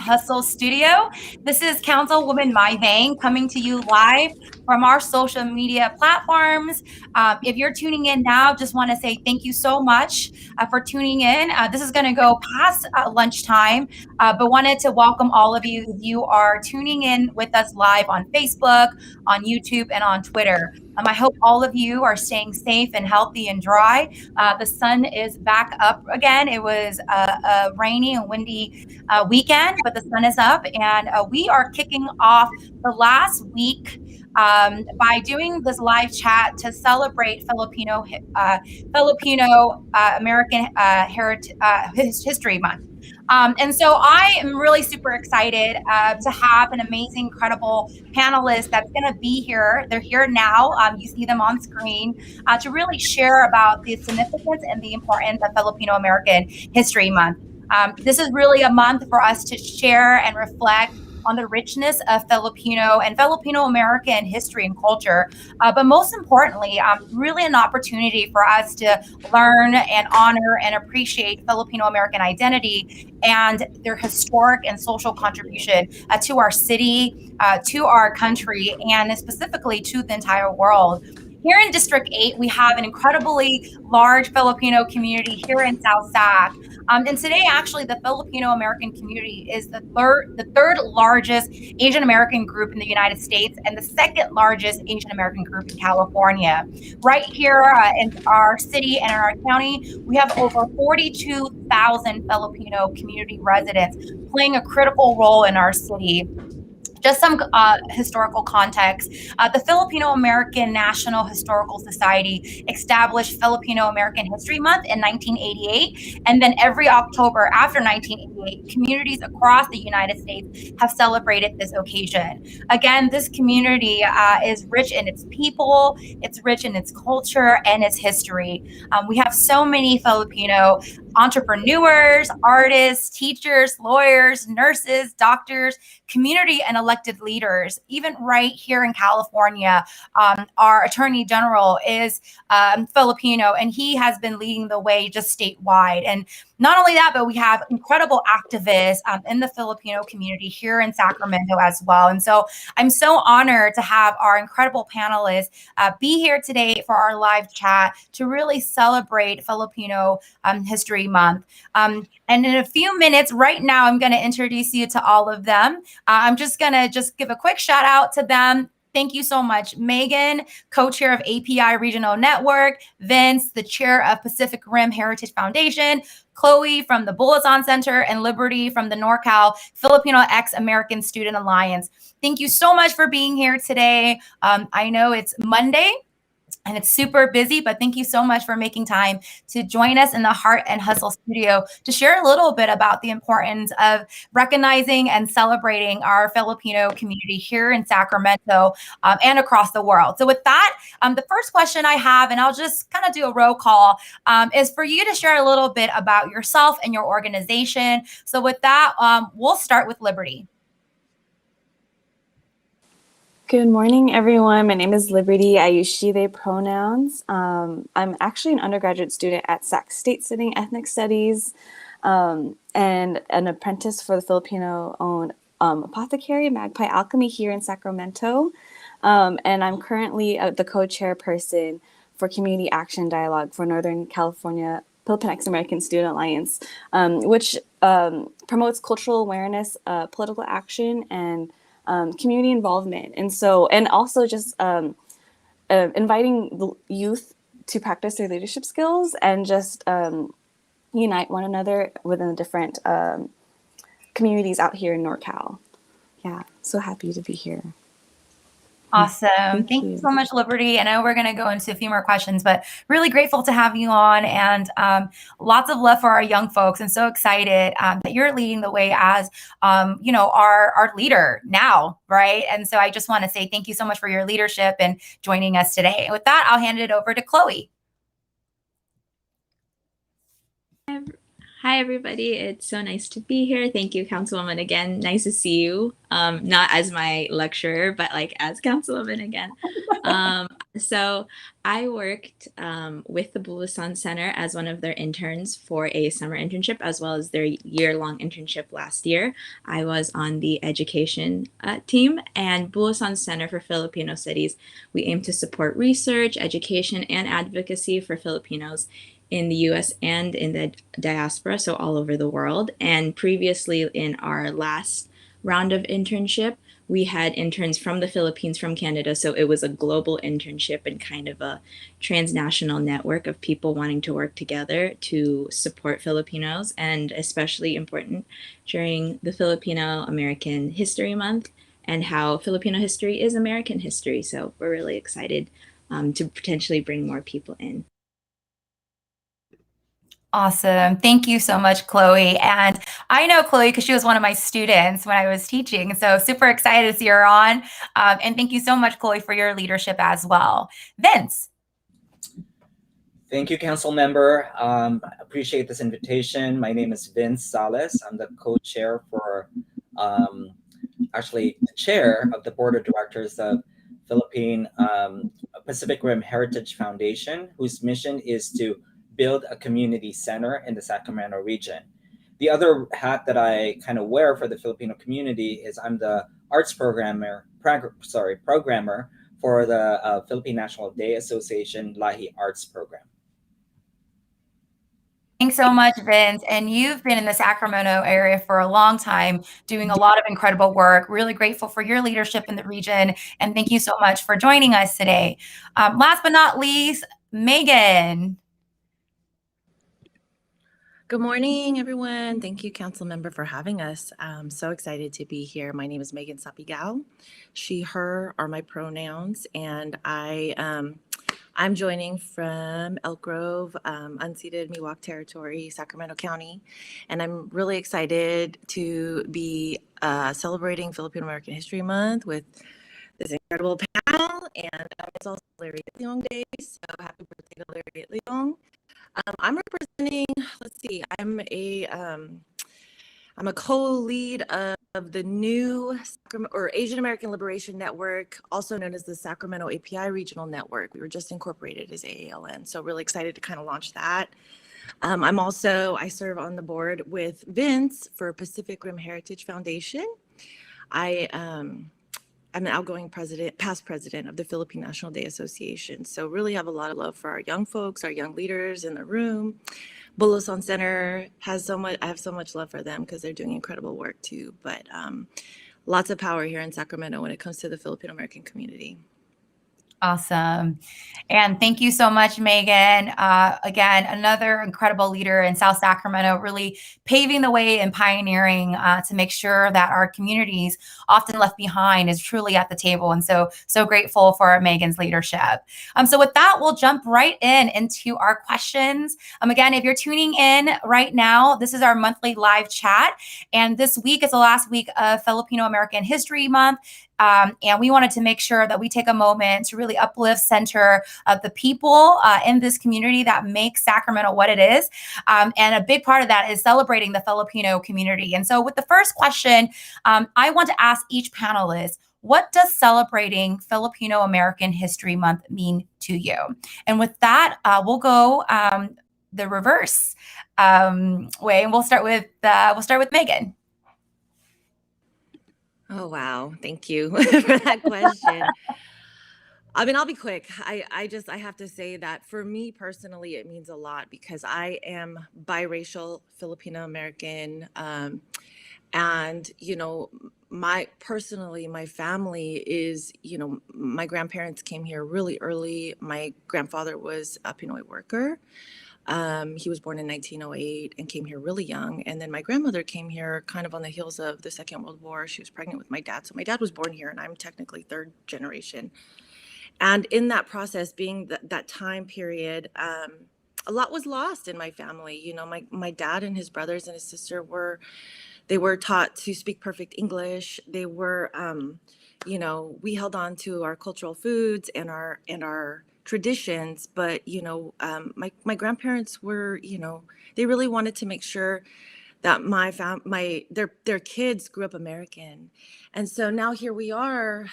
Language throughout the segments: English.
Hustle studio. This is Councilwoman Mai Vang coming to you live from our social media platforms. If you're tuning in now, just want to say thank you so much for tuning in. This is going to go past lunchtime, but wanted to welcome all of you. You are tuning in with us live on Facebook, on YouTube, and on Twitter. I hope all of you are staying safe and healthy and dry. The sun is back up again. It was a rainy and windy weekend, but the sun is up, and we are kicking off the last week by doing this live chat to celebrate Filipino American History Month. And so I am really super excited to have an amazing, incredible panelist that's going to be here. They're here now. You see them on screen to really share about the significance and the importance of Filipino American History Month. This is really a month for us to share and reflect on the richness of Filipino and Filipino American history and culture. But most importantly, really an opportunity for us to learn and honor and appreciate Filipino American identity and their historic and social contribution to our city, to our country, and specifically to the entire world. Here in District 8, we have an incredibly large Filipino community here in South Sac. And today, actually, the Filipino American community is the third largest Asian American group in the United States and the second largest Asian American group in California. Right here in our city and in our county, we have over 42,000 Filipino community residents playing a critical role in our city. Just some historical context. The Filipino American National Historical Society established Filipino American History Month in 1988. And then every October after 1988, communities across the United States have celebrated this occasion. Again, this community is rich in its people, it's rich in its culture and its history. We have so many Filipino entrepreneurs, artists, teachers, lawyers, nurses, doctors, community and elected leaders. Even right here in California, our Attorney General is Filipino, and he has been leading the way just statewide. And not only that, but we have incredible activists in the Filipino community here in Sacramento as well. And so I'm so honored to have our incredible panelists be here today for our live chat to really celebrate Filipino History Month. And in a few minutes, right now, I'm going to introduce you to all of them. I'm just going to give a quick shout out to them. Thank you so much, Megan, co-chair of API Regional Network, Vince, the chair of Pacific Rim Heritage Foundation, Chloe from the Bullets-On Center, and Liberty from the NorCal Filipino Ex-American Student Alliance. Thank you so much for being here today. I know it's Monday, and it's super busy, but thank you so much for making time to join us in the Heart and Hustle studio to share a little bit about the importance of recognizing and celebrating our Filipino community here in Sacramento and across the world. So with that, the first question I have, and I'll just kind of do a roll call, is for you to share a little bit about yourself and your organization. So with that, we'll start with Liberty. Good morning, everyone. My name is Liberty. I use she, they pronouns. I'm actually an undergraduate student at Sac State studying ethnic studies and an apprentice for the Filipino-owned apothecary, Magpie Alchemy, here in Sacramento. And I'm currently the co-chairperson for Community Action Dialogue for Northern California Filipino Ex-American Student Alliance, which promotes cultural awareness, political action, and community involvement. And also just inviting the youth to practice their leadership skills and just unite one another within the different communities out here in NorCal. Yeah, so happy to be here. Awesome. Thank you so much, Liberty. I know we're going to go into a few more questions, but really grateful to have you on, and lots of love for our young folks, and so excited that you're leading the way as, our leader now, right? And so I just want to say thank you so much for your leadership and joining us today. And with that, I'll hand it over to Chloe. Hi, Hi, everybody. It's so nice to be here. Thank you, Councilwoman, again. Nice to see you. Not as my lecturer, but like as Councilwoman again. Um, so I worked with the Bulasan Center as one of their interns for a summer internship, as well as their year-long internship last year. I was on the education team, and Bulasan Center for Filipino Studies. We aim to support research, education, and advocacy for Filipinos in the US and in the diaspora, so all over the world. And previously, in our last round of internship, we had interns from the Philippines, from Canada. So it was a global internship and kind of a transnational network of people wanting to work together to support Filipinos, and especially important during the Filipino American History Month and how Filipino history is American history. So we're really excited to potentially bring more people in. Awesome. Thank you so much, Chloe. And I know Chloe because she was one of my students when I was teaching. So super excited to see her on. And thank you so much, Chloe, for your leadership as well. Vince. Thank you, Council Member. Appreciate this invitation. My name is Vince Salas. I'm the co-chair for, actually the chair of the Board of Directors of Philippine Pacific Rim Heritage Foundation, whose mission is to build a community center in the Sacramento region. The other hat that I kind of wear for the Filipino community is I'm the arts programmer for the Philippine National Day Association Lahi Arts Program. Thanks so much, Vince. And you've been in the Sacramento area for a long time, doing a lot of incredible work. Really grateful for your leadership in the region. And thank you so much for joining us today. Last but not least, Megan. Good morning, everyone. Thank you, Council Member, for having us. I'm so excited to be here. My name is Megan Sapigao. She, her are my pronouns, and I'm joining from Elk Grove, unceded Miwok Territory, Sacramento County, and I'm really excited to be celebrating Filipino American History Month with this incredible panel, and it's also Larry Leong Day, so happy birthday to Larry Leong. I'm representing, let's see, I'm a co-lead of the new Asian American Liberation Network, also known as the Sacramento API Regional Network. We were just incorporated as AALN, so really excited to kind of launch that. I serve on the board with Vince for Pacific Rim Heritage Foundation. I'm an outgoing past president of the Philippine National Day Association. So really have a lot of love for our young folks, our young leaders in the room. Bulasan Center I have so much love for them because they're doing incredible work too. But lots of power here in Sacramento when it comes to the Filipino American community. Awesome. And thank you so much, Megan. Again, another incredible leader in South Sacramento, really paving the way and pioneering to make sure that our communities, often left behind, is truly at the table. And so grateful for Megan's leadership. So with that, we'll jump right into our questions. Again, if you're tuning in right now, this is our monthly live chat. And this week is the last week of Filipino American History Month. And we wanted to make sure that we take a moment to really uplift, center the people in this community that make Sacramento what it is. And a big part of that is celebrating the Filipino community. And so with the first question, I want to ask each panelist, what does celebrating Filipino American History Month mean to you? And with that, we'll go the reverse way, and we'll start with Megan. Oh, wow. Thank you for that question. I mean, I'll be quick. I have to say that for me personally, it means a lot because I am biracial Filipino American. And, my family is, my grandparents came here really early. My grandfather was a Pinoy worker. He was born in 1908 and came here really young. And then my grandmother came here kind of on the heels of the Second World War. She was pregnant with my dad. So my dad was born here and I'm technically third generation. And in that process, being that time period, a lot was lost in my family. My dad and his brothers and his sister were taught to speak perfect English. They were, we held on to our cultural foods and our traditions, but my grandparents were, they really wanted to make sure that their kids grew up American, and so now here we are,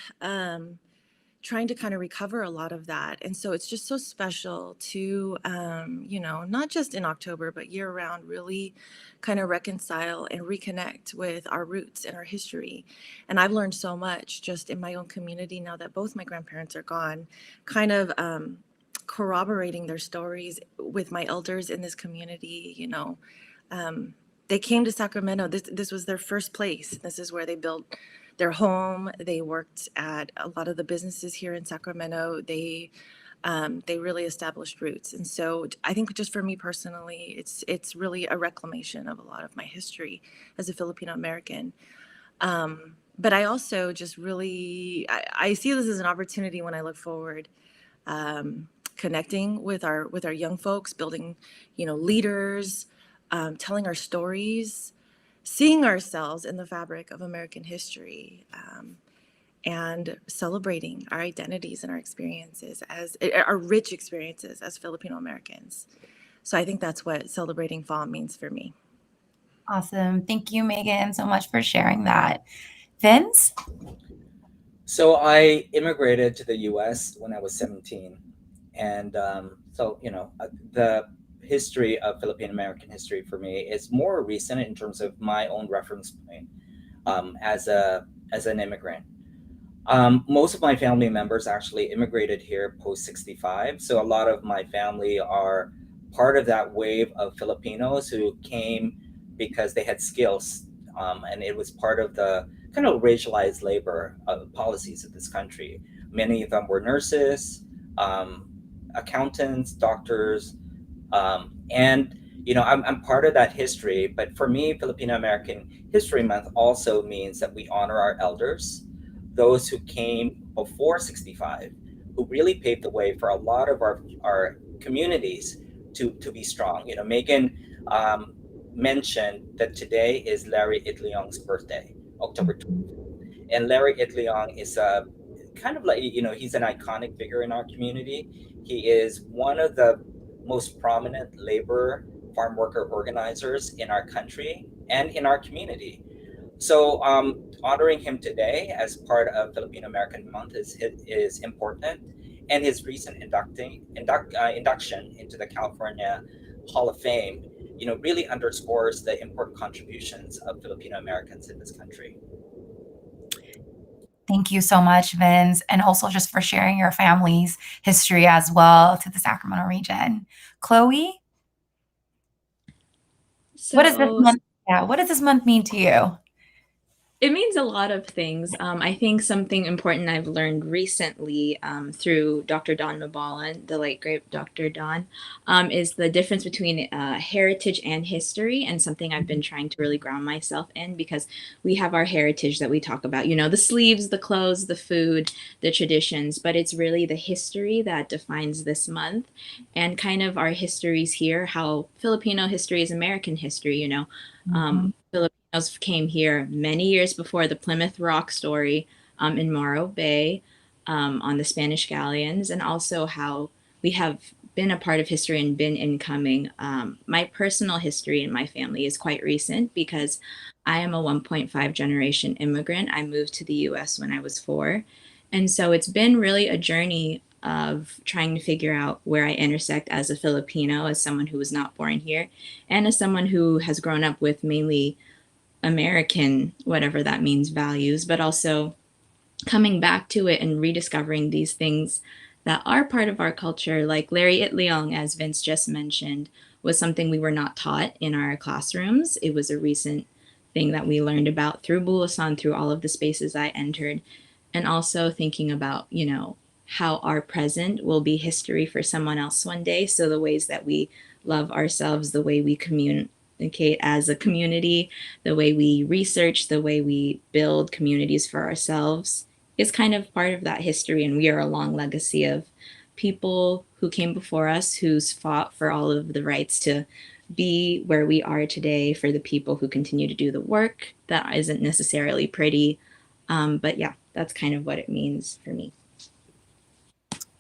trying to kind of recover a lot of that. And so it's just so special to, not just in October, but year round, really kind of reconcile and reconnect with our roots and our history. And I've learned so much just in my own community now that both my grandparents are gone, kind of corroborating their stories with my elders in this community. They came to Sacramento. This was their first place. This is where they built their home. They worked at a lot of the businesses here in Sacramento. They really established roots. And so I think just for me personally, it's really a reclamation of a lot of my history as a Filipino American. But I also just really, I see this as an opportunity when I look forward, connecting with our young folks, building, leaders, telling our stories, seeing ourselves in the fabric of American history, and celebrating our identities and our experiences as our rich experiences as Filipino Americans. So I think that's what celebrating fall means for me. Awesome. Thank you, Megan, so much for sharing that. Vince? So I immigrated to the U.S. when I was 17. And the history of Philippine American history for me is more recent in terms of my own reference point, as an immigrant. Most of my family members actually immigrated here post 65. So a lot of my family are part of that wave of Filipinos who came because they had skills. And it was part of the kind of racialized labor policies of this country. Many of them were nurses, accountants, doctors, and I'm part of that history. But for me, Filipino American History Month also means that we honor our elders, those who came before 65, who really paved the way for a lot of our communities to be strong. Megan mentioned that today is Larry Itliong's birthday, October 12th. And Larry Itliong is a kind of like, he's an iconic figure in our community. He is one of the most prominent labor farm worker organizers in our country and in our community. So honoring him today as part of Filipino American Month is important. And his recent induction into the California Hall of Fame, really underscores the important contributions of Filipino Americans in this country. Thank you so much, Vince, and also just for sharing your family's history as well to the Sacramento region. Chloe, So, what does this month? Yeah, what does this month mean to you? It means a lot of things. I think something important I've learned recently, through Dr. Don Mabalan, the late great Dr. Don, is the difference between heritage and history, and something I've been trying to really ground myself in, because we have our heritage that we talk about, the sleeves, the clothes, the food, the traditions, but it's really the history that defines this month, and kind of our histories here, how Filipino history is American history, Filipinos came here many years before the Plymouth Rock story, in Morro Bay, on the Spanish galleons, and also how we have been a part of history and been incoming. My personal history in my family is quite recent because I am a 1.5 generation immigrant. I moved to the US when I was 4. And so it's been really a journey of trying to figure out where I intersect as a Filipino, as someone who was not born here, and as someone who has grown up with mainly American, whatever that means, values, but also coming back to it and rediscovering these things that are part of our culture. Like Larry Itliong, as Vince just mentioned, was something we were not taught in our classrooms. It was a recent thing that we learned about through Bulasan, through all of the spaces I entered, and also thinking about, how our present will be history for someone else one day. So the ways that we love ourselves, the way we communicate as a community, the way we research, the way we build communities for ourselves is kind of part of that history. And we are a long legacy of people who came before us, who's fought for all of the rights to be where we are today, for the people who continue to do the work that isn't necessarily pretty. But yeah, that's kind of what it means for me.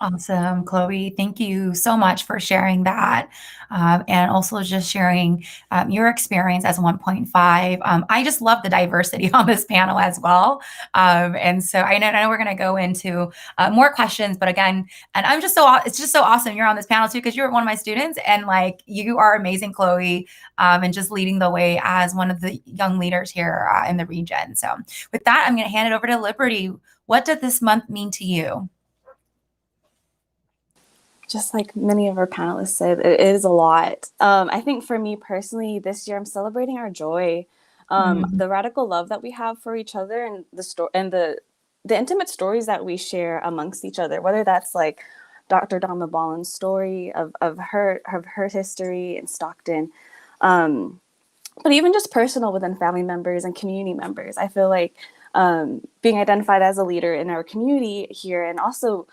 Awesome, Chloe. Thank you so much for sharing that. And also just sharing your experience as 1.5. I just love the diversity on this panel as well. And so I know we're going to go into more questions, but again, and it's just so awesome you're on this panel too, because you're one of my students and like you are amazing, Chloe, and just leading the way as one of the young leaders here in the region. So with that, I'm going to hand it over to Liberty. What did this month mean to you? Just like many of our panelists said, it is a lot. I think for me personally, this year I'm celebrating our joy, the radical love that we have for each other, and the intimate stories that we share amongst each other. Whether that's like Dr. Dama Balin's story of her history in Stockton, but even just personal within family members and community members. I feel like being identified as a leader in our community here, and also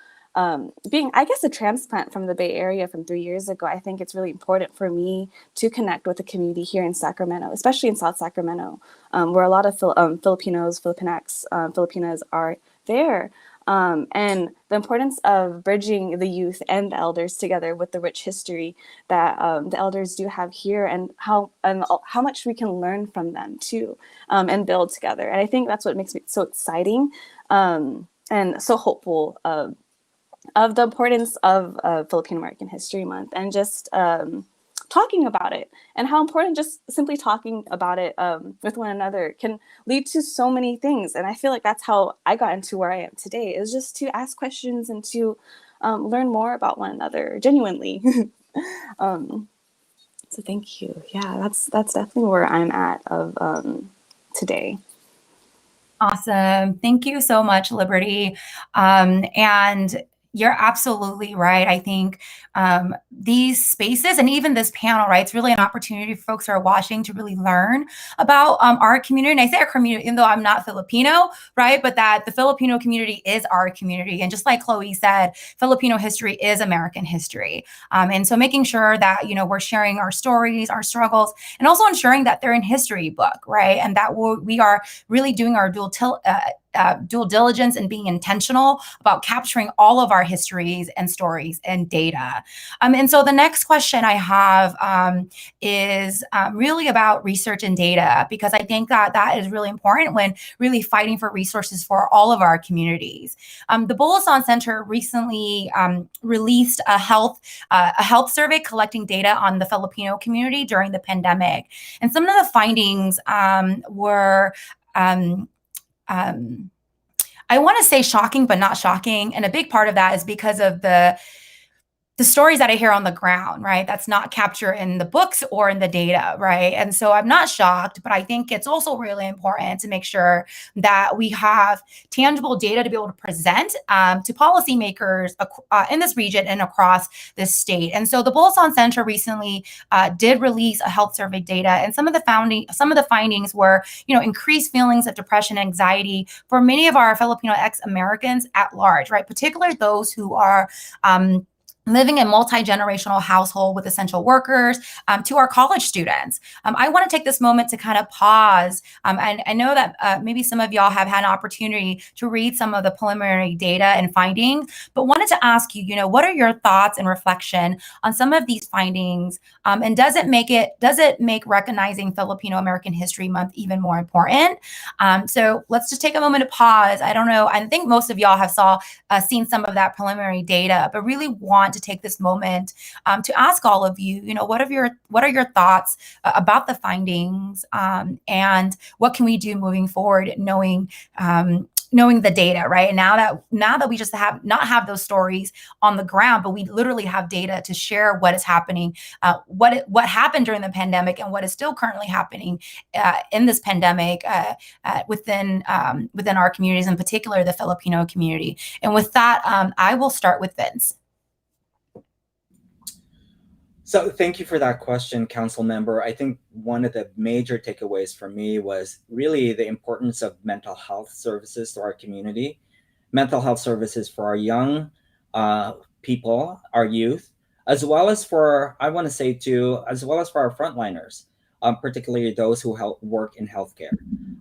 being, I guess, a transplant from the Bay Area from 3 years ago, I think it's really important for me to connect with the community here in Sacramento, especially in South Sacramento, where a lot of Filipinos, Filipinx, Filipinas are there. And the importance of bridging the youth and the elders together with the rich history that the elders do have here, and how much we can learn from them too, and build together. And I think that's what makes me so exciting and so hopeful of the importance of Filipino American History Month, and just talking about it, and how important just simply talking about it with one another can lead to so many things. And I feel like that's how I got into where I am today, is just to ask questions and to learn more about one another genuinely. So thank you. Yeah, that's definitely where I'm at of today. Awesome. Thank you so much, Liberty. And you're absolutely right. I think these spaces and even this panel, right, it's really an opportunity for folks who are watching to really learn about our community. And I say our community, even though I'm not Filipino, right, but that the Filipino community is our community. And just like Chloe said, Filipino history is American history. And so making sure that, we're sharing our stories, our struggles, and also ensuring that they're in history book, right, and that we are really doing our dual diligence and being intentional about capturing all of our histories and stories and data. And so the next question I have is really about research and data, because I think that is really important when really fighting for resources for all of our communities. The Bulasan Center recently released a health survey collecting data on the Filipino community during the pandemic. And some of the findings were I want to say shocking, but not shocking. And a big part of that is because of the stories that I hear on the ground, right? That's not captured in the books or in the data, right? And so I'm not shocked, but I think it's also really important to make sure that we have tangible data to be able to present to policymakers in this region and across this state. And so the Bulasan Center recently did release a health survey data, and some of the findings were, increased feelings of depression and anxiety for many of our Filipino ex-Americans at large, right? Particularly those who are living in multi-generational household with essential workers, to our college students. I want to take this moment to kind of pause. And I know that maybe some of y'all have had an opportunity to read some of the preliminary data and findings, but wanted to ask you, what are your thoughts and reflection on some of these findings? And does it make recognizing Filipino American History Month even more important? So let's just take a moment to pause. I don't know. I think most of y'all have seen some of that preliminary data, but really want to take this moment to ask all of you, what are your thoughts about the findings, and what can we do moving forward, knowing the data, right? And now that we just not have those stories on the ground, but we literally have data to share what is happening, what happened during the pandemic, and what is still currently happening in this pandemic within our communities, in particular the Filipino community. And with that, I will start with Vince. So thank you for that question, council member. I think one of the major takeaways for me was really the importance of mental health services to our community, mental health services for our young people, our youth, as well as for our frontliners, particularly those who work in healthcare.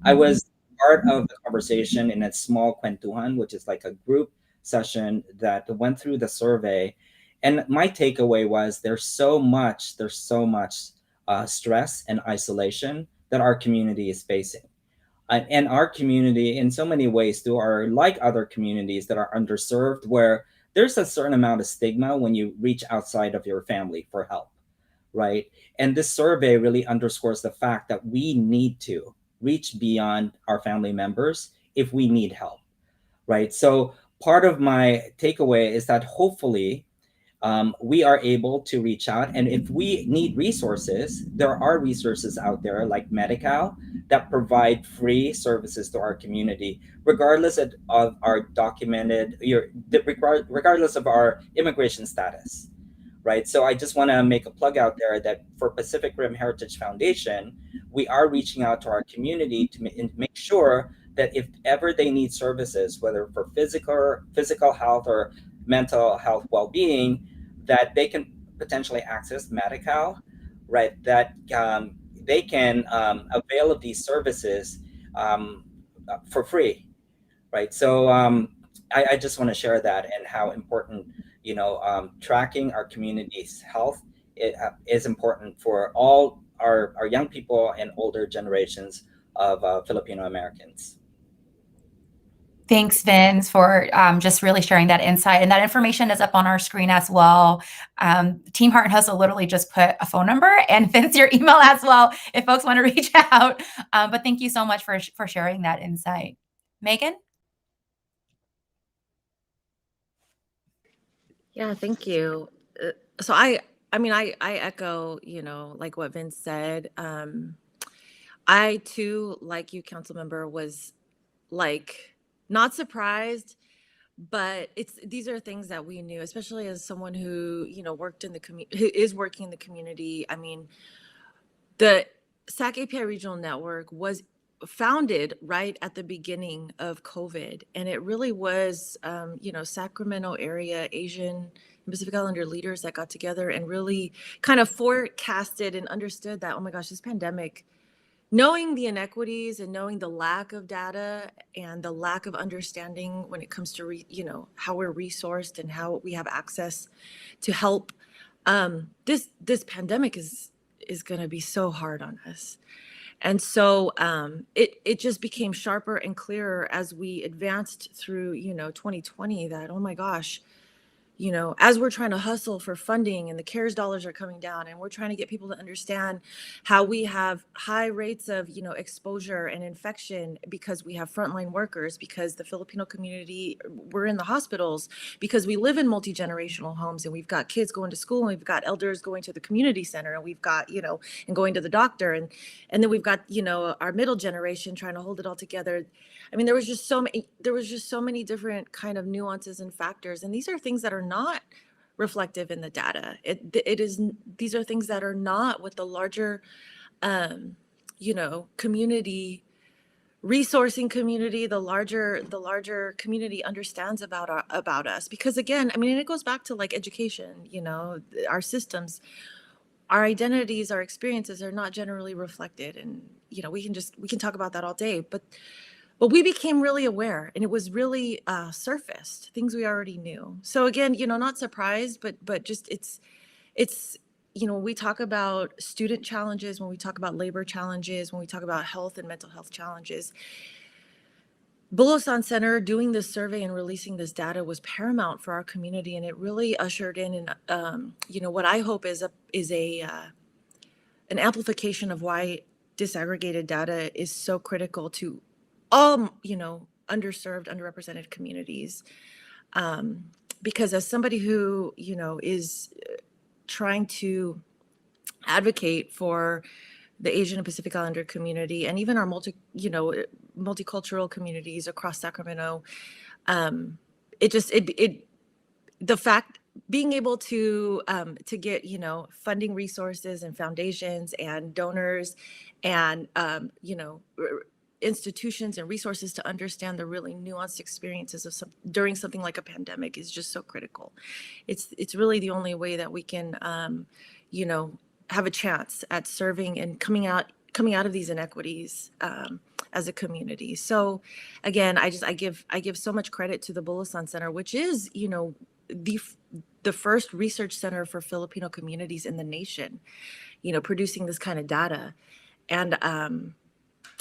I was part of the conversation in a small kwentuhan, which is like a group session that went through the survey, and my takeaway was there's so much stress and isolation that our community is facing. And our community, in so many ways, too, are like other communities that are underserved, where there's a certain amount of stigma when you reach outside of your family for help, right? And this survey really underscores the fact that we need to reach beyond our family members if we need help, right? So part of my takeaway is that hopefully we are able to reach out. And if we need resources, there are resources out there like Medi-Cal that provide free services to our community, regardless of our regardless of our immigration status, right? So I just want to make a plug out there that for Pacific Rim Heritage Foundation, we are reaching out to our community to make sure that if ever they need services, whether for physical health or mental health well-being, that they can potentially access Medi-Cal, right? That they can avail of these services for free, right? So I just want to share that, and how important, tracking our community's health is important for all our young people and older generations of Filipino Americans. Thanks, Vince, for just really sharing that insight. And that information is up on our screen as well. Team Heart and Hustle literally just put a phone number, and Vince, your email as well, if folks want to reach out. But thank you so much for sharing that insight. Megan? Yeah, thank you. So I mean, I echo, like what Vince said. I too, like you, council member, was like not surprised, but these are things that we knew, especially as someone who, worked in the community, who is working in the community. I mean, the SAC API Regional Network was founded right at the beginning of COVID, and it really was, Sacramento area Asian and Pacific Islander leaders that got together and really kind of forecasted and understood that, oh my gosh, this pandemic, knowing the inequities and knowing the lack of data and the lack of understanding when it comes to how we're resourced and how we have access to help, this pandemic is going to be so hard on us. And so it just became sharper and clearer as we advanced through 2020, that, oh my gosh, as we're trying to hustle for funding and the CARES dollars are coming down, and we're trying to get people to understand how we have high rates of, exposure and infection because we have frontline workers, because the Filipino community, we're in the hospitals, because we live in multi-generational homes, and we've got kids going to school, and we've got elders going to the community center, and we've got, and going to the doctor. And then we've got, our middle generation trying to hold it all together. I mean, there was just so many different kind of nuances and factors. And these are things that are not reflective in the data. These are things that are not what the larger, community, resourcing community, the larger community understands about us. Because again, I mean, it goes back to like education, our systems, our identities, our experiences are not generally reflected. And, we can talk about that all day, but we became really aware, and it was really surfaced, things we already knew. So again, not surprised, but just it's when we talk about student challenges, when we talk about labor challenges, when we talk about health and mental health challenges, Bulosan Center doing this survey and releasing this data was paramount for our community, and it really ushered in and what I hope is an amplification of why disaggregated data is so critical to all, underserved, underrepresented communities. Because as somebody who, is trying to advocate for the Asian and Pacific Islander community, and even our multicultural communities across Sacramento, the fact being able to get, funding resources and foundations and donors and, institutions and resources to understand the really nuanced experiences of during something like a pandemic is just so critical. It's really the only way that we can, have a chance at serving and coming out of these inequities as a community. So again, I give so much credit to the Bulasan Center, which is, you know, the first research center for Filipino communities in the nation, you know, producing this kind of data. And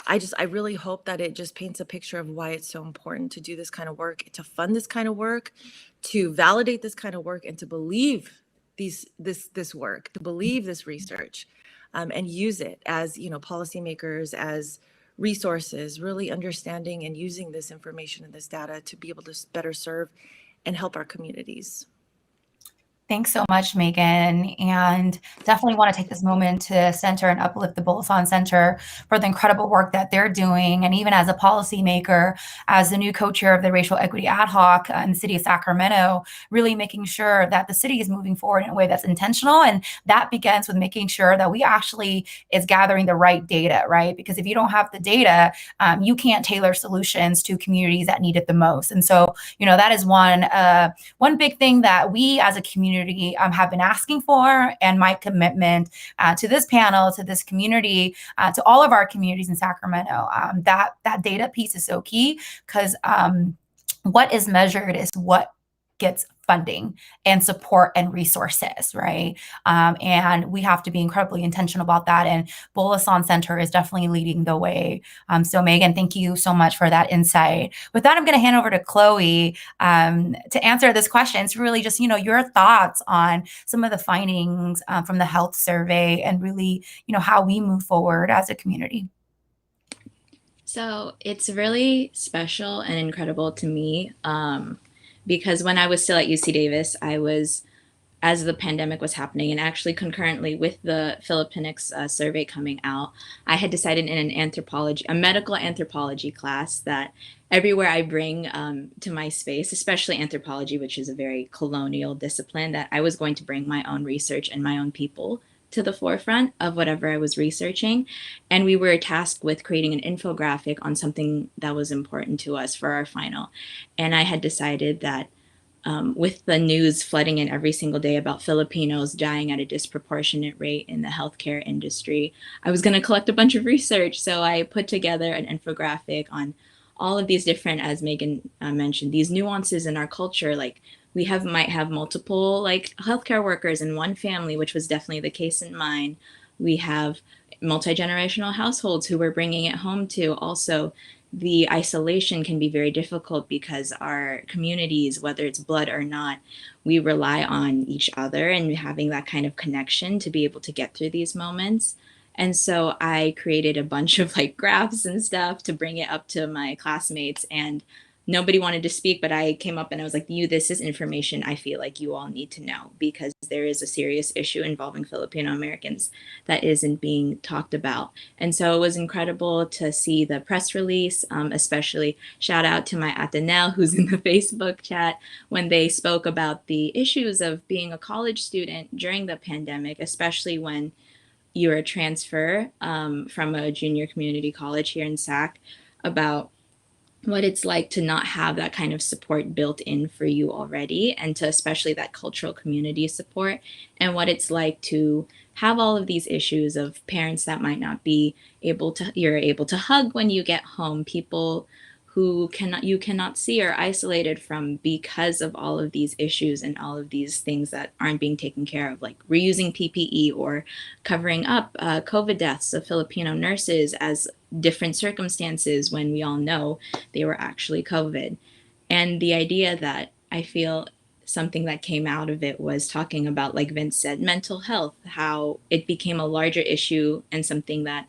I really hope that it just paints a picture of why it's so important to do this kind of work, to fund this kind of work, to validate this kind of work, and to believe this work, to believe this research, and use it as, you know, policymakers, as resources, really understanding and using this information and this data to be able to better serve and help our communities. Thanks so much, Megan. And definitely want to take this moment to center and uplift the Bulasan Center for the incredible work that they're doing. And even as a policymaker, as the new co-chair of the Racial Equity Ad Hoc in the city of Sacramento, really making sure that the city is moving forward in a way that's intentional. And that begins with making sure that we actually is gathering the right data, right? Because if you don't have the data, you can't tailor solutions to communities that need it the most. And so, you know, that is one big thing that we as a community have been asking for, and my commitment to this panel, to this community, to all of our communities in Sacramento. That data piece is so key, because what is measured is what gets funding and support and resources, right? And we have to be incredibly intentional about that. And Bulasan Center is definitely leading the way. So Megan, thank you so much for that insight. With that, I'm going to hand over to Chloe to answer this question. It's really just, you know, your thoughts on some of the findings from the health survey, and really, you know, how we move forward as a community. So it's really special and incredible to me, because when I was still at UC Davis, as the pandemic was happening, and actually concurrently with the Filipinics survey coming out, I had decided in a medical anthropology class, that everywhere I bring to my space, especially anthropology, which is a very colonial discipline, that I was going to bring my own research and my own people to the forefront of whatever I was researching. And we were tasked with creating an infographic on something that was important to us for our final. And I had decided that with the news flooding in every single day about Filipinos dying at a disproportionate rate in the healthcare industry, I was going to collect a bunch of research. So I put together an infographic on all of these different, as Megan mentioned, these nuances in our culture. Like, we might have multiple like healthcare workers in one family, which was definitely the case in mine. We have multi-generational households who we're bringing it home to. Also, the isolation can be very difficult because our communities, whether it's blood or not, we rely on each other and having that kind of connection to be able to get through these moments. And so I created a bunch of like graphs and stuff to bring it up to my classmates, and nobody wanted to speak, but I came up and I was like, this is information I feel like you all need to know, because there is a serious issue involving Filipino Americans that isn't being talked about. And so it was incredible to see the press release, especially shout out to my Atenel, who's in the Facebook chat, when they spoke about the issues of being a college student during the pandemic, especially when you're a transfer from a junior community college here in Sac, about what it's like to not have that kind of support built in for you already, and to especially that cultural community support, and what it's like to have all of these issues of parents that might not be you're able to hug when you get home, people who you cannot see or isolated from because of all of these issues and all of these things that aren't being taken care of, like reusing PPE or covering up COVID deaths of Filipino nurses as different circumstances when we all know they were actually COVID. And the idea that I feel something that came out of it was talking about, like Vince said, mental health, how it became a larger issue, and something that,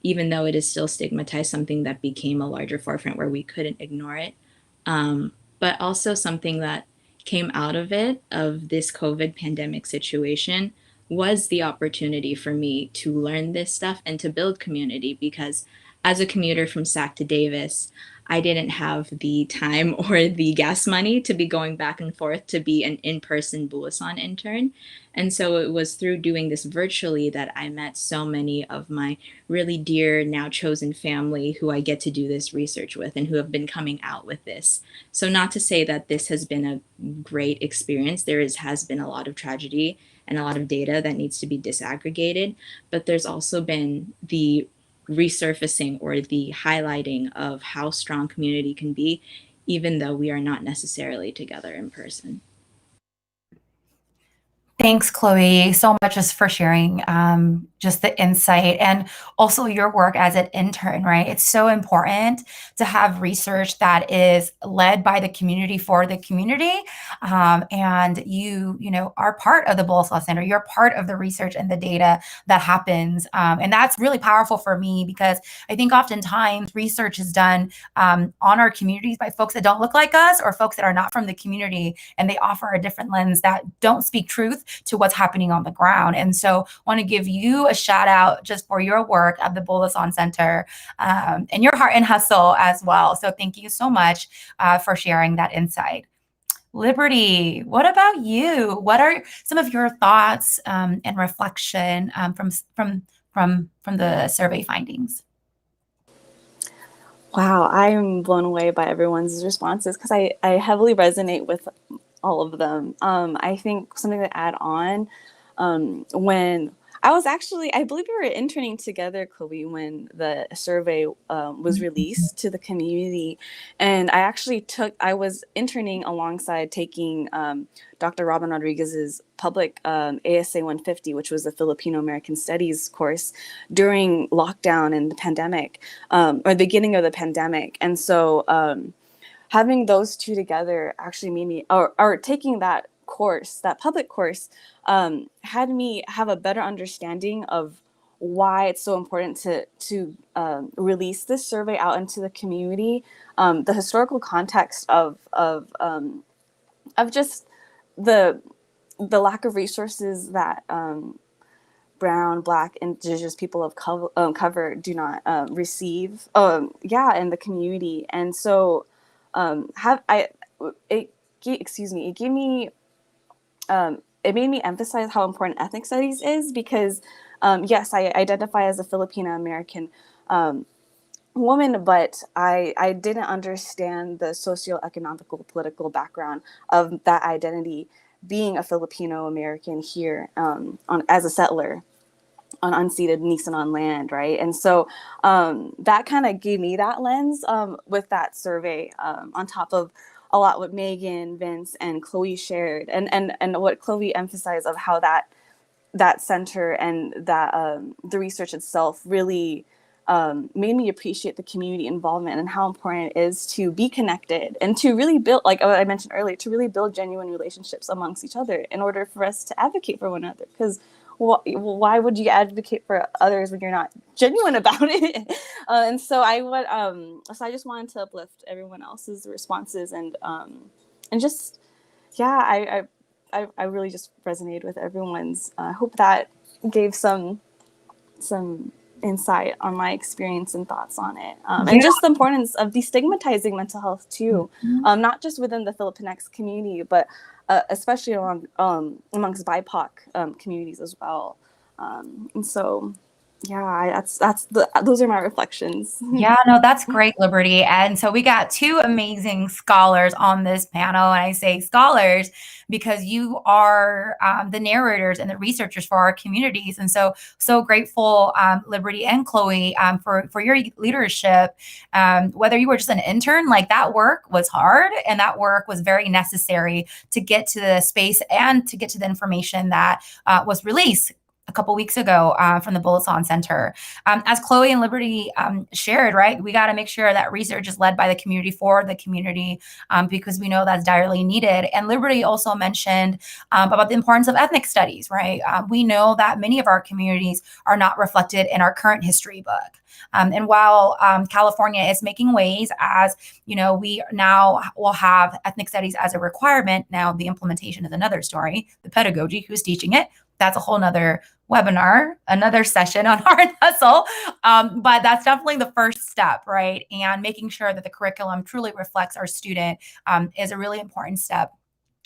even though it is still stigmatized, something that became a larger forefront where we couldn't ignore it. But also something that came out of this COVID pandemic situation, was the opportunity for me to learn this stuff and to build community, because as a commuter from Sac to Davis, I didn't have the time or the gas money to be going back and forth to be an in-person Bulasan intern. And so it was through doing this virtually that I met so many of my really dear, now chosen family who I get to do this research with, and who have been coming out with this. So not to say that this has been a great experience. Has been a lot of tragedy and a lot of data that needs to be disaggregated, but there's also been the resurfacing or the highlighting of how strong community can be, even though we are not necessarily together in person. Thanks, Chloe, so much just for sharing just the insight and also your work as an intern, right? It's so important to have research that is led by the community for the community. And you know, are part of the Boleslaw Center. You're part of the research and the data that happens. And that's really powerful for me because I think oftentimes research is done on our communities by folks that don't look like us or folks that are not from the community, and they offer a different lens that don't speak truth to what's happening on the ground. And so want to give you a shout out just for your work at the Boleslaw Center and your heart and hustle as well. So thank you so much for sharing that insight. Liberty, what about you? What are some of your thoughts and reflection from the survey findings? Wow, I'm blown away by everyone's responses because I heavily resonate with all of them. I think something to add on, when I was actually, I believe we were interning together, Chloe, when the survey was released to the community. And I was interning alongside taking Dr. Robin Rodriguez's public ASA 150, which was the Filipino American Studies course during lockdown and the pandemic, or the beginning of the pandemic. And so having those two together actually made me, or taking that course, that public course, had me have a better understanding of why it's so important to release this survey out into the community, the historical context of just the lack of resources that Brown, Black, Indigenous people of color do not receive, in the community. And so it gave me it made me emphasize how important ethnic studies is because, yes, I identify as a Filipino American woman, but I didn't understand the socioeconomical political background of that identity being a Filipino American here as a settler on unceded Nisenan land, right? And so that kind of gave me that lens with that survey, on top of a lot what Megan, Vince, and Chloe shared, and what Chloe emphasized of how that center and that the research itself really made me appreciate the community involvement and how important it is to be connected and to really build, like I mentioned earlier, to really build genuine relationships amongst each other in order for us to advocate for one another. Because why would you advocate for others when you're not genuine about it? And so I just wanted to uplift everyone else's responses and just, yeah, I really just resonated with everyone's. I hope that gave some insight on my experience and thoughts on it. And just the importance of destigmatizing mental health too, not just within the Filipinx community, but especially amongst BIPOC communities as well. And so, yeah, those are my reflections. Yeah, no, that's great, Liberty. And so we got two amazing scholars on this panel. And I say scholars because you are the narrators and the researchers for our communities. And so grateful, Liberty and Chloe, for your leadership. Whether you were just an intern, like that work was hard and that work was very necessary to get to the space and to get to the information that was released a couple weeks ago from the Boleslaw Center. As Chloe and Liberty shared, right, we got to make sure that research is led by the community for the community because we know that's direly needed. And Liberty also mentioned about the importance of ethnic studies, right? We know that many of our communities are not reflected in our current history book. And while California is making waves, as you know, we now will have ethnic studies as a requirement. Now, the implementation is another story. The pedagogy, who's teaching it, that's a whole nother webinar, another session on Heart and Hustle. But that's definitely the first step, right? And making sure that the curriculum truly reflects our student is a really important step.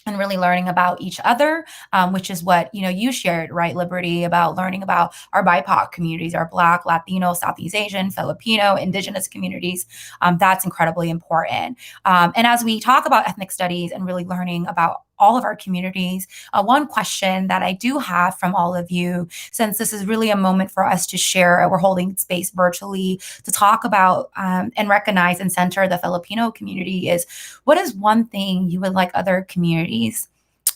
And really learning about each other, which is what you shared, right, Liberty, about learning about our BIPOC communities, our Black, Latino, Southeast Asian, Filipino, Indigenous communities. That's incredibly important. And as we talk about ethnic studies and really learning about all of our communities. One question that I do have from all of you, since this is really a moment for us to share, we're holding space virtually to talk about and recognize and center the Filipino community, is what is one thing you would like other communities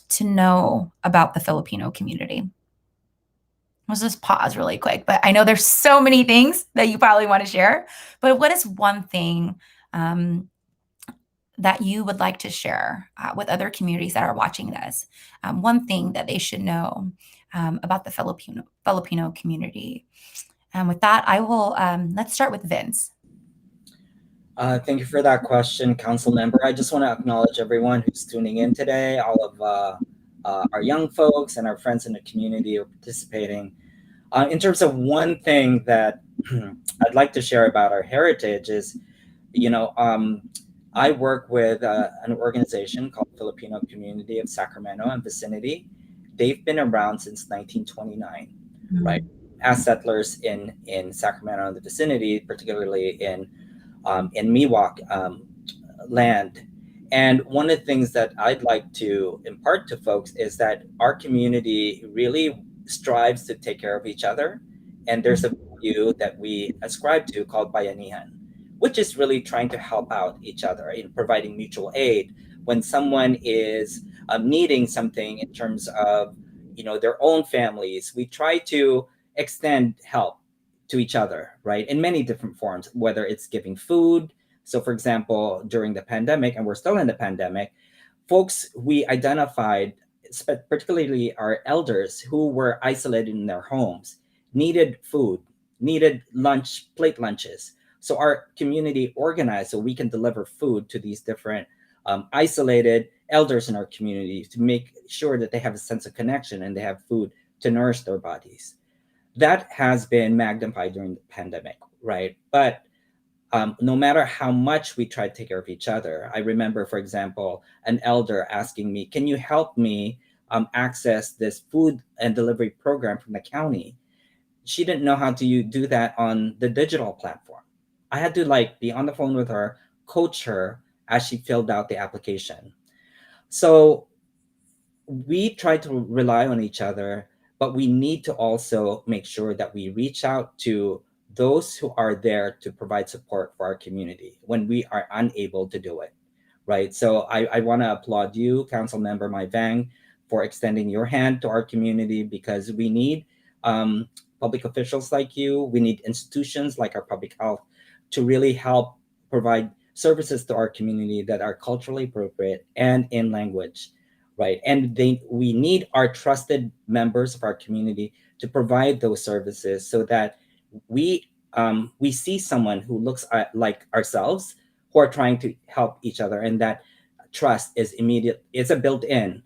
to know about the Filipino community? Let's just pause really quick, but I know there's so many things that you probably want to share, but what is one thing that you would like to share with other communities that are watching this? One thing that they should know about the Filipino community. And with that, I will, let's start with Vince. Thank you for that question, Council Member. I just want to acknowledge everyone who's tuning in today, all of our young folks and our friends in the community who are participating. In terms of one thing that I'd like to share about our heritage is, I work with an organization called Filipino Community of Sacramento and Vicinity. They've been around since 1929, right? As settlers in Sacramento and the vicinity, particularly in Miwok land. And one of the things that I'd like to impart to folks is that our community really strives to take care of each other. And there's a value that we ascribe to called bayanihan, which is really trying to help out each other in providing mutual aid when someone is needing something in terms of their own families. We try to extend help to each other, right, in many different forms, whether it's giving food. So for example, during the pandemic, and we're still in the pandemic, folks we identified, particularly our elders who were isolated in their homes, needed food, needed plate lunches. So our community organized so we can deliver food to these different isolated elders in our community to make sure that they have a sense of connection and they have food to nourish their bodies. That has been magnified during the pandemic, right? But no matter how much we try to take care of each other, I remember, for example, an elder asking me, "Can you help me access this food and delivery program from the county?" She didn't know how to do that on the digital platform. I had to be on the phone with her, coach her as she filled out the application. So we try to rely on each other, but we need to also make sure that we reach out to those who are there to provide support for our community when we are unable to do it, right? So I want to applaud you, Council Member Mai Vang, for extending your hand to our community, because we need public officials like you. We need institutions like our public health to really help provide services to our community that are culturally appropriate and in language, right? And we need our trusted members of our community to provide those services so that we see someone who looks like ourselves, who are trying to help each other, and that trust is immediate. It's a built-in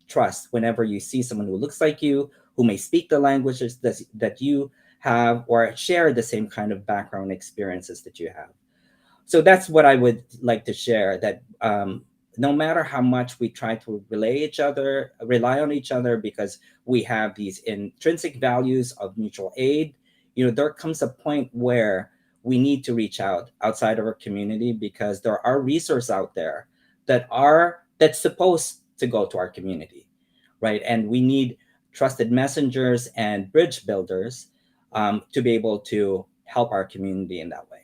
trust whenever you see someone who looks like you, who may speak the languages that you have, or share the same kind of background experiences that you have. So that's what I would like to share, that no matter how much we try to rely on each other, because we have these intrinsic values of mutual aid, there comes a point where we need to reach outside of our community, because there are resources out there that's supposed to go to our community, right? And we need trusted messengers and bridge builders to be able to help our community in that way.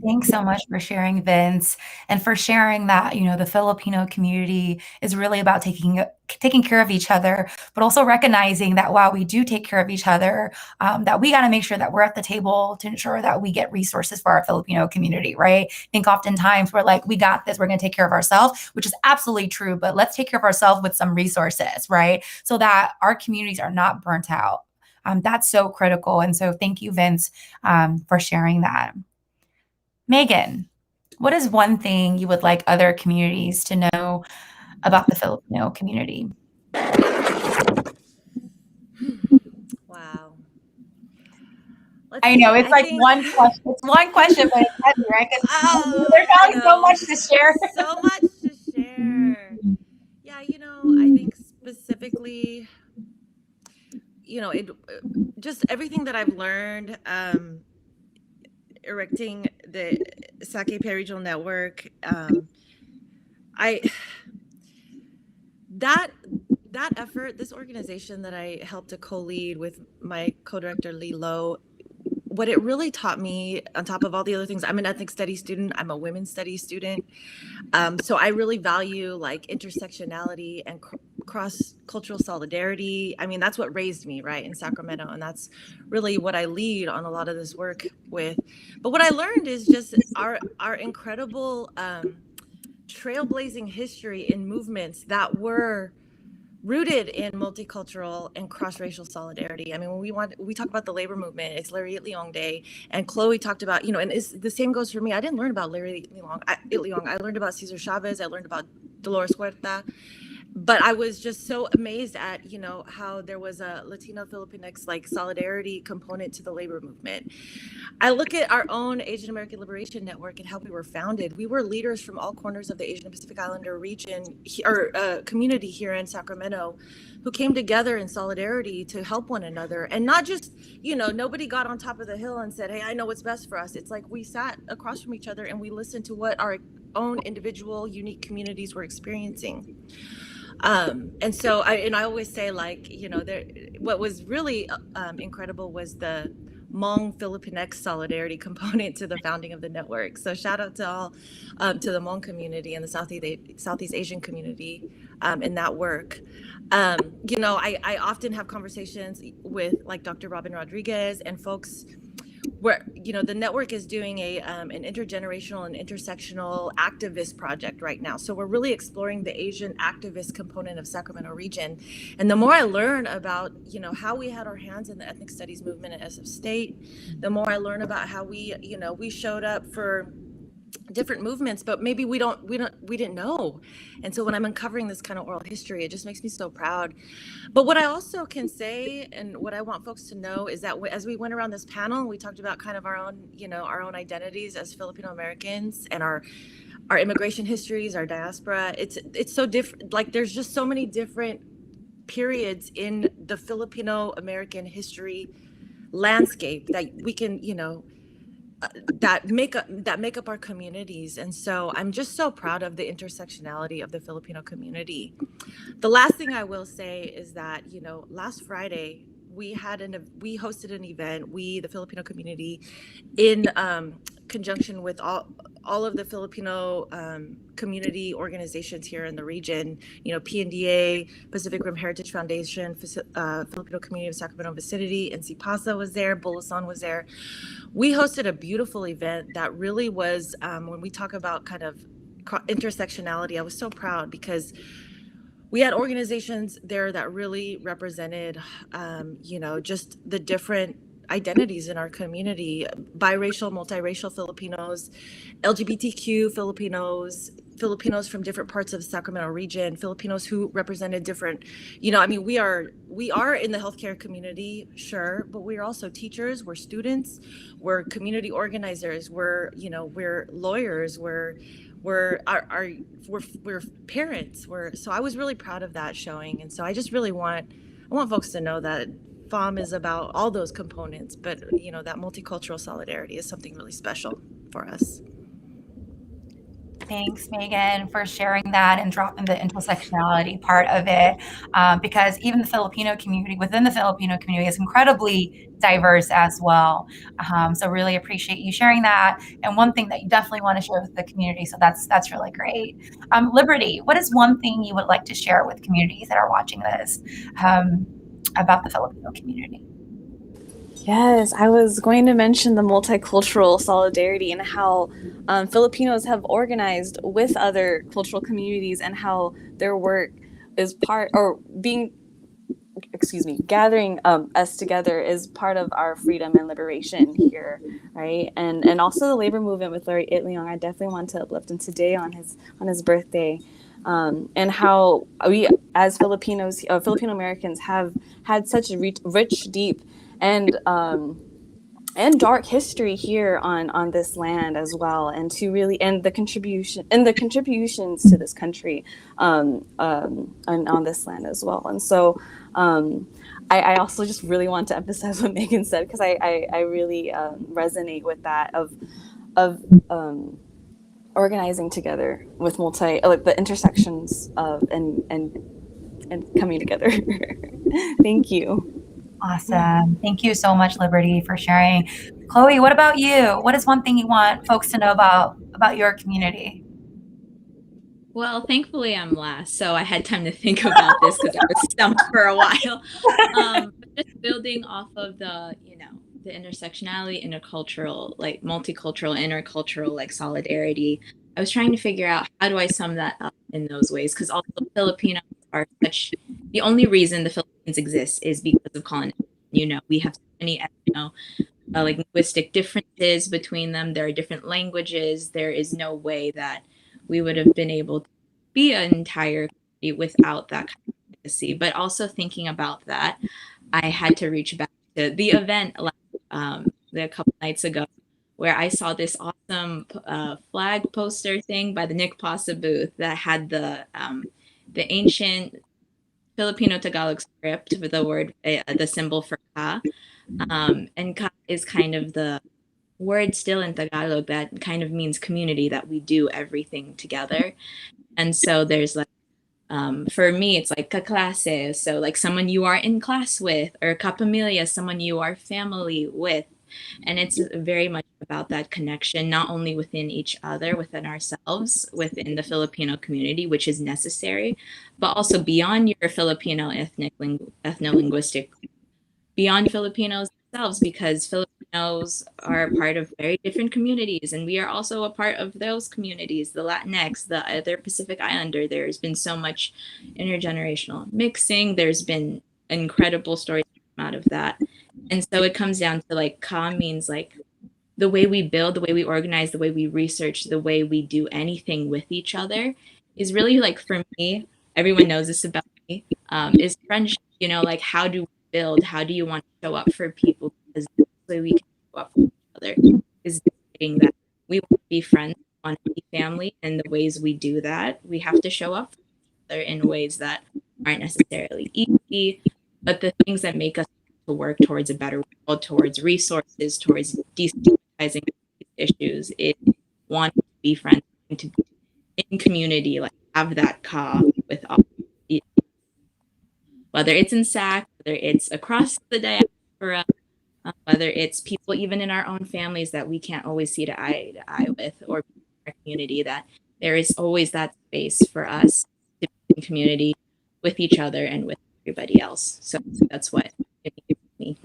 Thanks so much for sharing, Vince, and for sharing that, the Filipino community is really about taking care of each other, but also recognizing that while we do take care of each other, that we got to make sure that we're at the table to ensure that we get resources for our Filipino community, right? I think oftentimes we're like, we got this, we're going to take care of ourselves, which is absolutely true, but let's take care of ourselves with some resources, right? So that our communities are not burnt out. That's so critical. And so thank you, Vince, for sharing that. Megan, what is one thing you would like other communities to know about the Filipino community? Wow. I know it's one question. It's one question, but it's heavy, right? Because there's probably so much to share. So much to share. Yeah, I think specifically, just everything that I've learned, erecting the Sake Regional Network, I that that effort, this organization that I helped to co-lead with my co-director Lee Lowe, what it really taught me, on top of all the other things, I'm an ethnic studies student, I'm a women's studies student. So I really value like intersectionality and cross-cultural solidarity. I mean, that's what raised me, right, in Sacramento, and that's really what I lead on a lot of this work with. But what I learned is just our incredible trailblazing history in movements that were rooted in multicultural and cross-racial solidarity. I mean, when we talk about the labor movement, it's Larry Itliong Day, and Chloe talked about, and the same goes for me. I didn't learn about Larry Itliong. I learned about Cesar Chavez. I learned about Dolores Huerta, but I was just so amazed at, how there was a Latino Filipinx like solidarity component to the labor movement. I look at our own Asian American Liberation Network and how we were founded. We were leaders from all corners of the Asian Pacific Islander region or community here in Sacramento who came together in solidarity to help one another. And not just, nobody got on top of the hill and said, hey, I know what's best for us. It's like we sat across from each other and we listened to what our own individual unique communities were experiencing. And so I always say, like, what was really incredible was the Hmong Filipinx solidarity component to the founding of the network. So shout out to all, to the Hmong community and the Southeast Asian community in that work. I often have conversations with like Dr. Robin Rodriguez and folks where, the network is doing an intergenerational and intersectional activist project right now. So we're really exploring the Asian activist component of Sacramento region. And the more I learn about, how we had our hands in the ethnic studies movement at SF State, the more I learn about how we showed up for different movements, but maybe we didn't know. And so when I'm uncovering this kind of oral history, it just makes me so proud. But what I also can say, and what I want folks to know, is that as we went around this panel, we talked about kind of our own identities as Filipino Americans and our immigration histories, our diaspora. It's so different. Like there's just so many different periods in the Filipino American history landscape that we can, that make up our communities. And so I'm just so proud of the intersectionality of the Filipino community. The last thing I will say is that, last Friday we hosted an event, the Filipino community, in conjunction with all of the Filipino community organizations here in the region, PNDA, Pacific Rim Heritage Foundation, Filipino Community of Sacramento Vicinity, and CPASA was there, Bulasan was there. We hosted a beautiful event that really was, when we talk about kind of intersectionality, I was so proud because we had organizations there that really represented, just the different identities in our community: biracial, multiracial Filipinos, LGBTQ Filipinos from different parts of the Sacramento region, Filipinos who represented different, we are in the healthcare community, sure, but we're also teachers, we're students, we're community organizers, we're lawyers, we're parents. So I was really proud of that showing. And so I just really want folks to know that FOM is about all those components, but that multicultural solidarity is something really special for us. Thanks, Megan, for sharing that and dropping the intersectionality part of it, because even the Filipino community within the Filipino community is incredibly diverse as well. So really appreciate you sharing that. And one thing that you definitely want to share with the community. So that's really great. Liberty, what is one thing you would like to share with communities that are watching this about the Filipino community? Yes, I was going to mention the multicultural solidarity and how Filipinos have organized with other cultural communities and how their work is gathering us together is part of our freedom and liberation here, right? And also the labor movement with Larry Itliong, I definitely want to uplift him today on his birthday. And how we as Filipino Americans have had such a rich, deep, and dark history here on this land as well, and the contributions to this country and on this land as well. And so I also just really want to emphasize what Megan said, because I really resonate with that of organizing together with like the intersections of and coming together. Thank you. Awesome. Thank you so much, Liberty, for sharing. Chloe, what about you? What is one thing you want folks to know about your community? Well, thankfully I'm last, so I had time to think about this because I was stumped for a while. But just building off of the intersectionality, intercultural, like multicultural, intercultural, like solidarity. I was trying to figure out how do I sum that up in those ways, because also Filipinos are the only reason the Philippines exists is because of colonization. We have so many like linguistic differences between them. There are different languages. There is no way that we would have been able to be an entire country without that kind of legacy. But also thinking about that, I had to reach back to the event a couple nights ago where I saw this awesome flag poster thing by the Nick Pasa booth that had the ancient Filipino Tagalog script for the word, the symbol for ka. And ka is kind of the word still in Tagalog that kind of means community, that we do everything together. And so there's like, for me, it's like kaklase, so like someone you are in class with, or kapamilya, someone you are family with. And it's very much about that connection, not only within each other, within ourselves, within the Filipino community, which is necessary, but also beyond your Filipino ethno-linguistic, beyond Filipinos themselves, because Filipinos are a part of very different communities, and we are also a part of those communities, the Latinx, the other Pacific Islander. There's been so much intergenerational mixing. There's been incredible stories out of that. And so it comes down to like ka means like the way we build, the way we organize, the way we research, the way we do anything with each other is really like, for me, everyone knows this about me, is friendship. Like how do we build? How do you want to show up for people? Because the way we can show up for each other is deciding that we want to be friends, we want to be family, and the ways we do that, we have to show up for each other in ways that aren't necessarily easy, but the things that make us to work towards a better world, towards resources, towards destigmatizing issues, is wanting to be friends, wanting to be in community, like have that ka with all, whether it's in SAC, whether it's across the diaspora, whether it's people even in our own families that we can't always see to eye with, or our community, that there is always that space for us to be in community with each other and with everybody else. So that's what it means to me.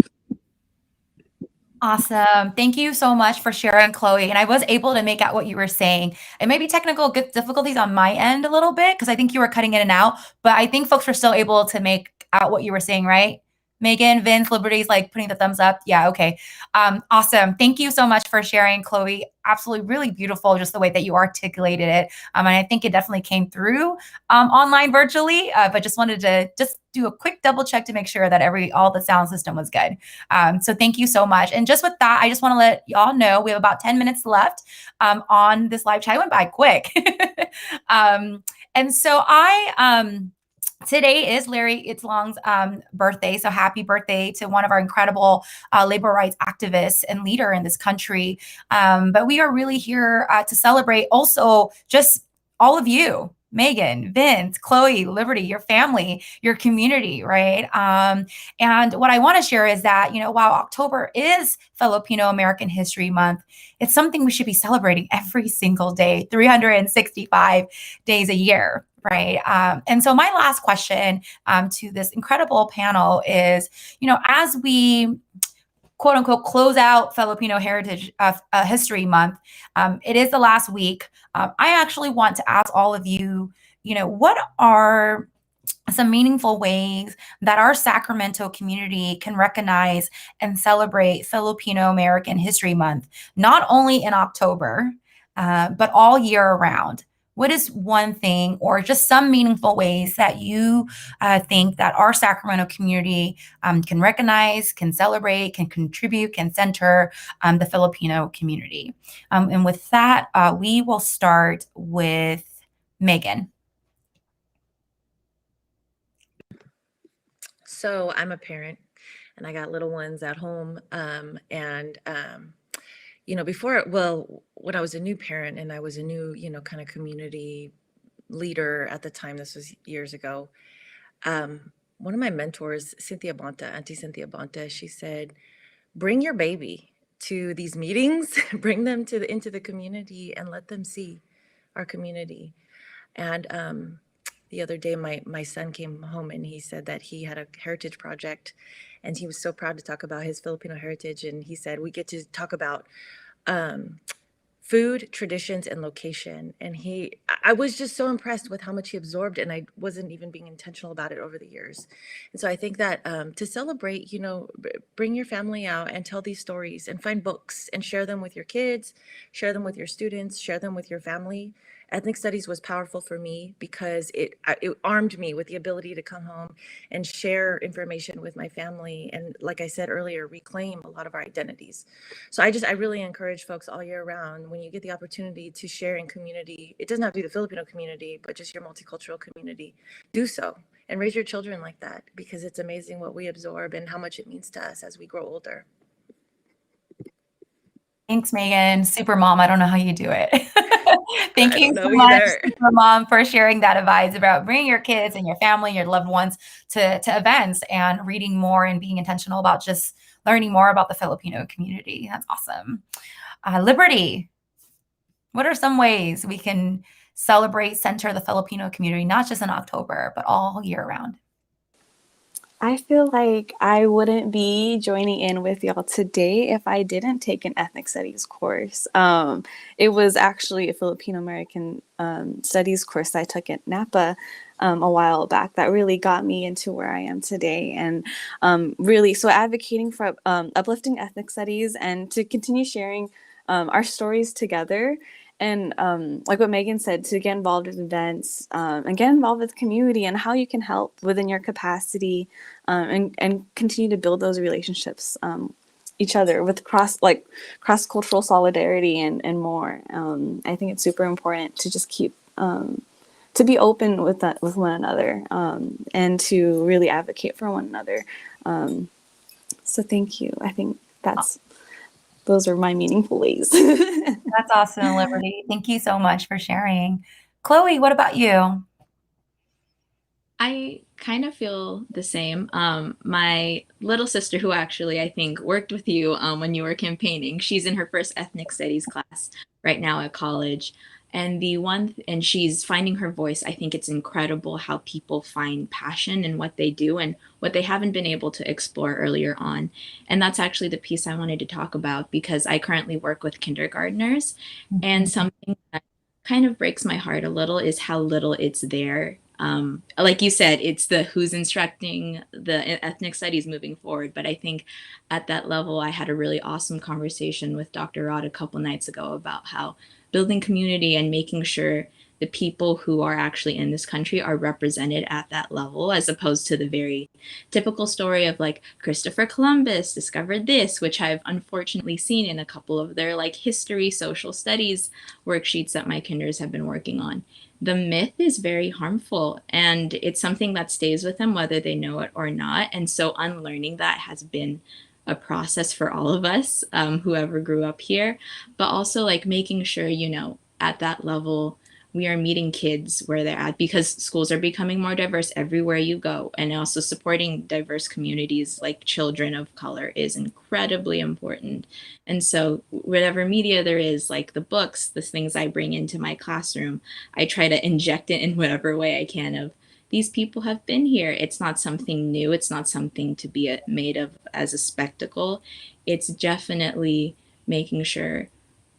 Awesome. Thank you so much for sharing, Chloe. And I was able to make out what you were saying. It may be technical difficulties on my end a little bit because I think you were cutting in and out, but I think folks were still able to make out what you were saying, right? Megan, Vince, Liberty's like putting the thumbs up. Yeah, okay. Awesome. Thank you so much for sharing, Chloe. Absolutely, really beautiful, just the way that you articulated it. And I think it definitely came through online virtually, but just wanted to just do a quick double check to make sure that all the sound system was good. So thank you so much. And just with that, I just want to let y'all know we have about 10 minutes left on this live chat. It went by quick. And so today is Larry Itzlong's birthday. So happy birthday to one of our incredible labor rights activists and leader in this country. But we are really here to celebrate also just all of you. Megan, Vince, Chloe, Liberty, your family, your community, right? And what I want to share is that, while October is Filipino American History Month, it's something we should be celebrating every single day, 365 days a year, right? And so my last question to this incredible panel is, as we quote unquote close out Filipino Heritage History Month, it is the last week. I actually want to ask all of you, what are some meaningful ways that our Sacramento community can recognize and celebrate Filipino American History Month, not only in October, but all year around? What is one thing or just some meaningful ways that you think that our Sacramento community can recognize, can celebrate, can contribute, can center the Filipino community? And with that, we will start with Megan. So I'm a parent and I got little ones at home. when I was a new parent and I was a new, kind of community leader at the time, this was years ago, one of my mentors, Auntie Cynthia Bonta, she said, bring your baby to these meetings, bring them into the community and let them see our community. And the other day, my son came home and he said that he had a heritage project and he was so proud to talk about his Filipino heritage. And he said, we get to talk about um, food, traditions, and location. And I was just so impressed with how much he absorbed, and I wasn't even being intentional about it over the years. And so I think that to celebrate, bring your family out and tell these stories and find books and share them with your kids, share them with your students, share them with your family. Ethnic studies was powerful for me because it armed me with the ability to come home and share information with my family. And like I said earlier, reclaim a lot of our identities. So I really encourage folks all year round, when you get the opportunity to share in community, it doesn't have to be the Filipino community, but just your multicultural community, do so and raise your children like that, because it's amazing what we absorb and how much it means to us as we grow older. Thanks, Megan. Super mom. I don't know how you do it. Thank you so much, either. Super Mom, for sharing that advice about bringing your kids and your family, your loved ones to events and reading more and being intentional about just learning more about the Filipino community. That's awesome. Liberty, what are some ways we can celebrate, center the Filipino community, not just in October, but all year round? I feel like I wouldn't be joining in with y'all today if I didn't take an ethnic studies course. It was actually a Filipino American studies course that I took at Napa a while back that really got me into where I am today. And really, so advocating for uplifting ethnic studies and to continue sharing our stories together. And like what Megan said, to get involved with events and get involved with community and how you can help within your capacity and continue to build those relationships each other with cross-cultural solidarity and more. I think it's super important to just keep to be open with one another and to really advocate for one another. So thank you. I think those are my meaningful ways. That's awesome, Liberty. Thank you so much for sharing. Chloe, what about you? I kind of feel the same. My little sister, who actually I think worked with you when you were campaigning, she's in her first ethnic studies class right now at college. And she's finding her voice. I think it's incredible how people find passion in what they do and what they haven't been able to explore earlier on. And that's actually the piece I wanted to talk about, because I currently work with kindergartners. And something that kind of breaks my heart a little is how little it's there. Like you said, it's the who's instructing the ethnic studies moving forward. But I think at that level, I had a really awesome conversation with Dr. Rod a couple nights ago about how building community and making sure the people who are actually in this country are represented at that level, as opposed to the very typical story of like Christopher Columbus discovered this, which I've unfortunately seen in a couple of their like history, social studies worksheets that my kinders have been working on. The myth is very harmful, and it's something that stays with them whether they know it or not. And so unlearning that has been a process for all of us, whoever grew up here, but also like making sure, at that level, we are meeting kids where they're at, because schools are becoming more diverse everywhere you go. And also supporting diverse communities like children of color is incredibly important. And so whatever media there is, like the books, the things I bring into my classroom, I try to inject it in whatever way I can of, these people have been here. It's not something new. It's not something to be made of as a spectacle. It's definitely making sure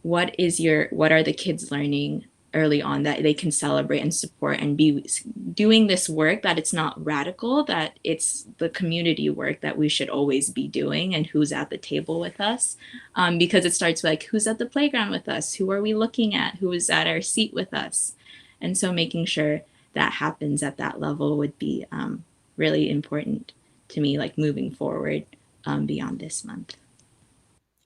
what are the kids learning early on that they can celebrate and support and be doing this work, that it's not radical, that it's the community work that we should always be doing, and who's at the table with us. Because it starts with like, who's at the playground with us? Who are we looking at? Who is at our seat with us? And so making sure that happens at that level would be really important to me, like moving forward beyond this month.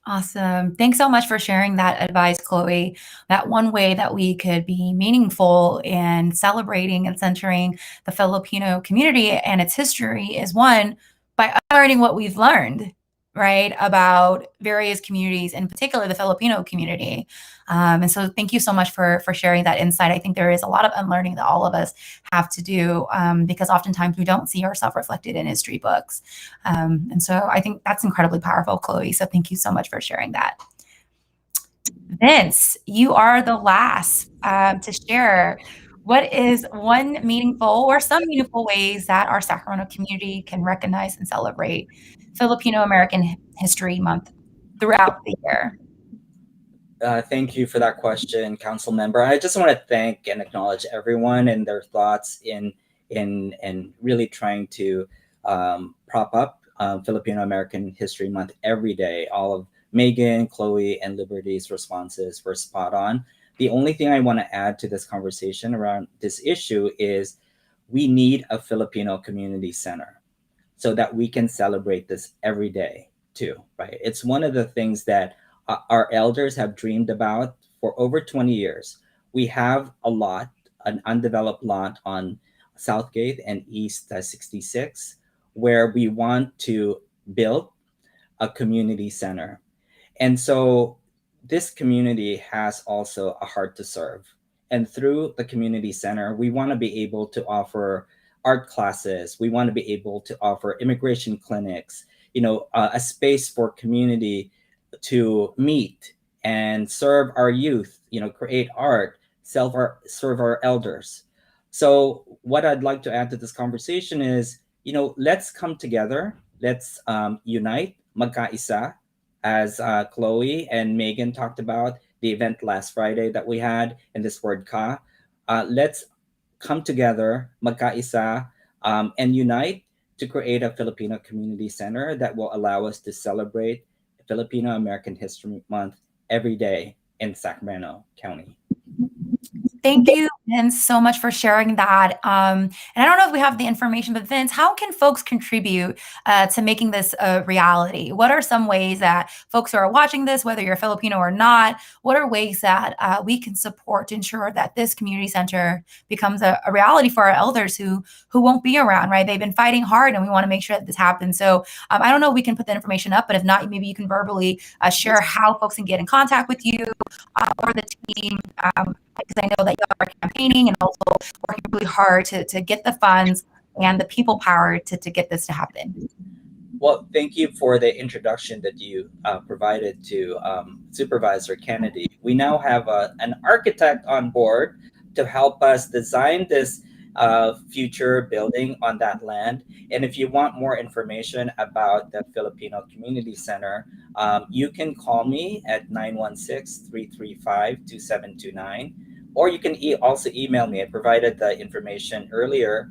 Awesome. Thanks so much for sharing that advice, Chloe. That one way that we could be meaningful in celebrating and centering the Filipino community and its history is, one, by learning what we've learned. right, about various communities, in particular the Filipino community. And so thank you so much for sharing that insight. I think there is a lot of unlearning that all of us have to do, because oftentimes we don't see ourselves reflected in history books. And so I think that's incredibly powerful, Chloe. So thank you so much for sharing that. Vince, you are the last to share. What is one meaningful or some meaningful ways that our Sacramento community can recognize and celebrate Filipino American History Month throughout the year? Thank you for that question, council member. I just want to thank and acknowledge everyone and their thoughts in really trying to prop up Filipino American History Month every day. All of Megan, Chloe, and Liberty's responses were spot on. The only thing I want to add to this conversation around this issue is we need a Filipino community center so that we can celebrate this every day too, right? It's one of the things that our elders have dreamed about for over 20 years. We have a lot, an undeveloped lot on Southgate and East 66, where we want to build a community center. And so this community has also a heart to serve. And through the community center, we want to be able to offer art classes. We want to be able to offer immigration clinics, a space for community to meet and serve our youth, create art, serve our elders. So what I'd like to add to this conversation is, let's come together. Let's unite, magkaisa, as Chloe and Megan talked about the event last Friday that we had in this word ka. Let's come together, magkaisa, and unite to create a Filipino community center that will allow us to celebrate Filipino American History Month every day in Sacramento County. Thank you, Vince, so much for sharing that. And I don't know if we have the information, but Vince, how can folks contribute to making this a reality? What are some ways that folks who are watching this, whether you're Filipino or not, what are ways that we can support to ensure that this community center becomes a reality for our elders who won't be around, right? They've been fighting hard, and we want to make sure that this happens. So I don't know if we can put that information up, but if not, maybe you can verbally share how folks can get in contact with you or the team. Because I know that you are campaigning and also working really hard to get the funds and the people power to get this to happen. Well, thank you for the introduction that you provided to Supervisor Kennedy. We now have an architect on board to help us design this future building on that land. And if you want more information about the Filipino Community Center, you can call me at 916-335-2729. Or you can also email me. I provided the information earlier,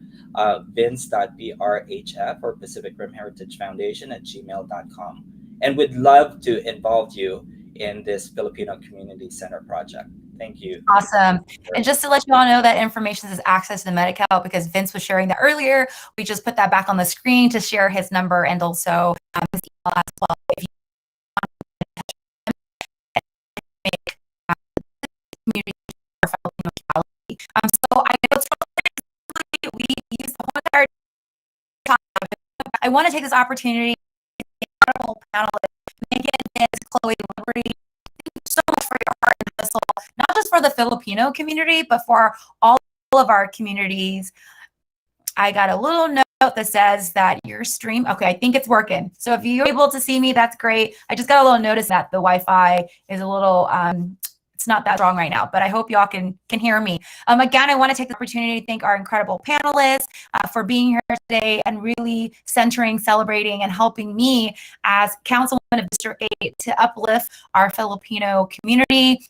vince.brhf or Pacific Rim Heritage Foundation at gmail.com. And we'd love to involve you in this Filipino Community Center project. Thank you. Awesome. And just to let you all know that information is access to Medi-Cal, because Vince was sharing that earlier. We just put that back on the screen to share his number and also his email as well. If you make community so I know it's we use the whole entire time. I want to take this opportunity to incredible panelists, Megan, Vince, Chloe, Liberty. Thank you so much for your heart and hustle, not just for the Filipino community, but for all of our communities. I got a little note that says that your stream, okay, I think it's working. So if you're able to see me, that's great. I just got a little notice that the Wi-Fi is a little, it's not that strong right now, but I hope y'all can hear me. Again, I want to take the opportunity to thank our incredible panelists for being here today and really centering, celebrating, and helping me as Councilwoman of District 8 to uplift our Filipino community.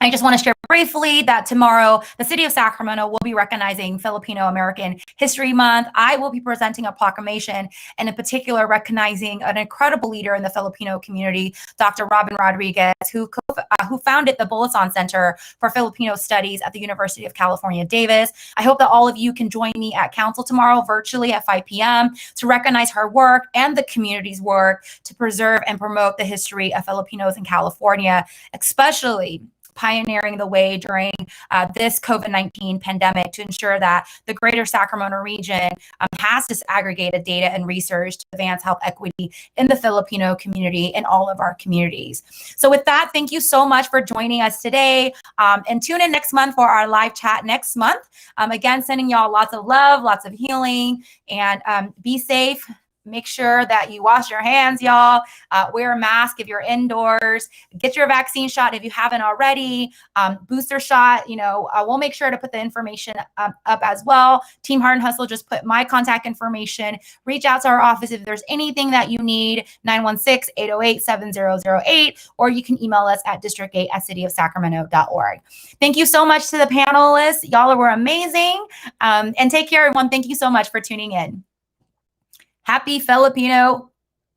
I just want to share briefly that tomorrow, the city of Sacramento will be recognizing Filipino American History Month. I will be presenting a proclamation, and in particular, recognizing an incredible leader in the Filipino community, Dr. Robin Rodriguez, who founded the Bulacan Center for Filipino Studies at the University of California, Davis. I hope that all of you can join me at council tomorrow virtually at 5 p.m. to recognize her work and the community's work to preserve and promote the history of Filipinos in California, especially pioneering the way during this COVID-19 pandemic to ensure that the greater Sacramento region has disaggregated data and research to advance health equity in the Filipino community and all of our communities. So with that, thank you so much for joining us today, and tune in next month for our live chat next month. Again, sending y'all lots of love, lots of healing, and be safe. Make sure that you wash your hands, y'all. Wear a mask if you're indoors. Get your vaccine shot if you haven't already. Booster shot, we'll make sure to put the information up as well. Team Heart and Hustle just put my contact information. Reach out to our office if there's anything that you need, 916-808-7008, or you can email us at district8@cityofsacramento.org. Thank you so much to the panelists. Y'all were amazing. And take care, everyone. Thank you so much for tuning in. Happy Filipino